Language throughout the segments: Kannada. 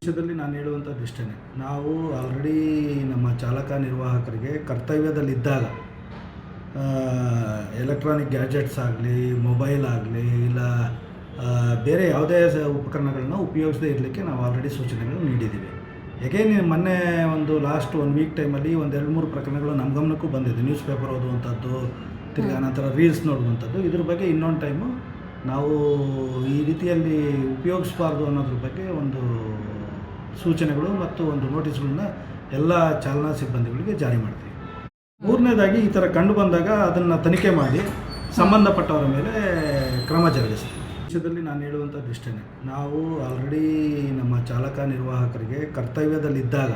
ವಿಷಯದಲ್ಲಿ ನಾನು ಹೇಳುವಂಥದ್ದು ಇಷ್ಟೇ. ನಾವು ಆಲ್ರೆಡಿ ನಮ್ಮ ಚಾಲಕ ನಿರ್ವಾಹಕರಿಗೆ ಕರ್ತವ್ಯದಲ್ಲಿದ್ದಾಗ ಎಲೆಕ್ಟ್ರಾನಿಕ್ ಗ್ಯಾಜೆಟ್ಸ್ ಆಗಲಿ, ಮೊಬೈಲ್ ಆಗಲಿ, ಇಲ್ಲ ಬೇರೆ ಯಾವುದೇ ಉಪಕರಣಗಳನ್ನ ಉಪಯೋಗಿಸದೇ ಇರಲಿಕ್ಕೆ ನಾವು ಆಲ್ರೆಡಿ ಸೂಚನೆಗಳನ್ನು ನೀಡಿದ್ದೀವಿ. ಹೇಗೆ ಮೊನ್ನೆ ಒಂದು ಲಾಸ್ಟ್ 1 ವೀಕ್ ಟೈಮಲ್ಲಿ ಒಂದು 2-3 ಪ್ರಕರಣಗಳು ನಮ್ಮ ಗಮನಕ್ಕೂ ಬಂದಿದೆ. ನ್ಯೂಸ್ ಪೇಪರ್ ಓದುವಂಥದ್ದು, ತಿರ್ಗಿ ನಂತರ ರೀಲ್ಸ್ ನೋಡುವಂಥದ್ದು. ಇದ್ರ ಬಗ್ಗೆ ಇನ್ನೊಂದು ಟೈಮು ನಾವು ಈ ರೀತಿಯಲ್ಲಿ ಉಪಯೋಗಿಸಬಾರ್ದು ಅನ್ನೋದ್ರ ಬಗ್ಗೆ ಒಂದು ಸೂಚನೆಗಳು ಮತ್ತು ಒಂದು ನೋಟಿಸ್ಗಳನ್ನ ಎಲ್ಲ ಚಾಲನಾ ಸಿಬ್ಬಂದಿಗಳಿಗೆ ಜಾರಿ ಮಾಡ್ತೀವಿ. ಮೂರನೇದಾಗಿ ಈ ಥರ ಕಂಡು ಬಂದಾಗ ಅದನ್ನು ತನಿಖೆ ಮಾಡಿ ಸಂಬಂಧಪಟ್ಟವರ ಮೇಲೆ ಕ್ರಮ ಜರುಗಿಸ್ತೀವಿ. ವಿಷಯದಲ್ಲಿ ನಾನು ಹೇಳುವಂಥದ್ದು ಇಷ್ಟೇ. ನಾವು ಆಲ್ರೆಡಿ ನಮ್ಮ ಚಾಲಕ ನಿರ್ವಾಹಕರಿಗೆ ಕರ್ತವ್ಯದಲ್ಲಿದ್ದಾಗ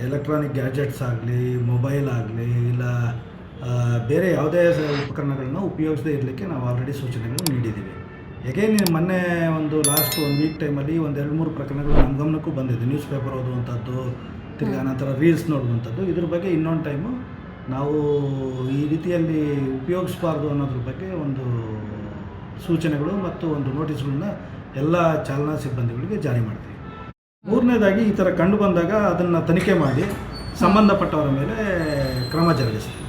ಎಲೆಕ್ಟ್ರಾನಿಕ್ ಗ್ಯಾಜೆಟ್ಸ್ ಆಗಲಿ, ಮೊಬೈಲ್ ಆಗಲಿ, ಇಲ್ಲ ಬೇರೆ ಯಾವುದೇ ಉಪಕರಣಗಳನ್ನ ಉಪಯೋಗಿಸದೇ ಇರಲಿಕ್ಕೆ ನಾವು ಆಲ್ರೆಡಿ ಸೂಚನೆಗಳನ್ನು ನೀಡಿದ್ದೀವಿ. ಹೇಗೆ ಮೊನ್ನೆ ಒಂದು ಲಾಸ್ಟ್ 1 ವೀಕ್ ಟೈಮಲ್ಲಿ ಒಂದು 2-3 ಪ್ರಕರಣಗಳು ನಮ್ಮ ಗಮನಕ್ಕೂ ಬಂದಿದೆ. ನ್ಯೂಸ್ ಪೇಪರ್ ಓದುವಂಥದ್ದು, ತಿರ್ಗಿ ನಂತರ ರೀಲ್ಸ್ ನೋಡುವಂಥದ್ದು. ಇದ್ರ ಬಗ್ಗೆ ಇನ್ನೊಂದು ಟೈಮು ನಾವು ಈ ರೀತಿಯಲ್ಲಿ ಉಪಯೋಗಿಸಬಾರ್ದು ಅನ್ನೋದ್ರ ಬಗ್ಗೆ ಒಂದು ಸೂಚನೆಗಳು ಮತ್ತು ಒಂದು ನೋಟಿಸ್ಗಳನ್ನ ಎಲ್ಲ ಚಾಲನಾ ಸಿಬ್ಬಂದಿಗಳಿಗೆ ಜಾರಿ ಮಾಡ್ತೀವಿ. ಮೂರನೇದಾಗಿ ಈ ಥರ ಕಂಡು ಬಂದಾಗ ಅದನ್ನು ತನಿಖೆ ಮಾಡಿ ಸಂಬಂಧಪಟ್ಟವರ ಮೇಲೆ ಕ್ರಮ ಜರುಗಿಸ್ತೀವಿ.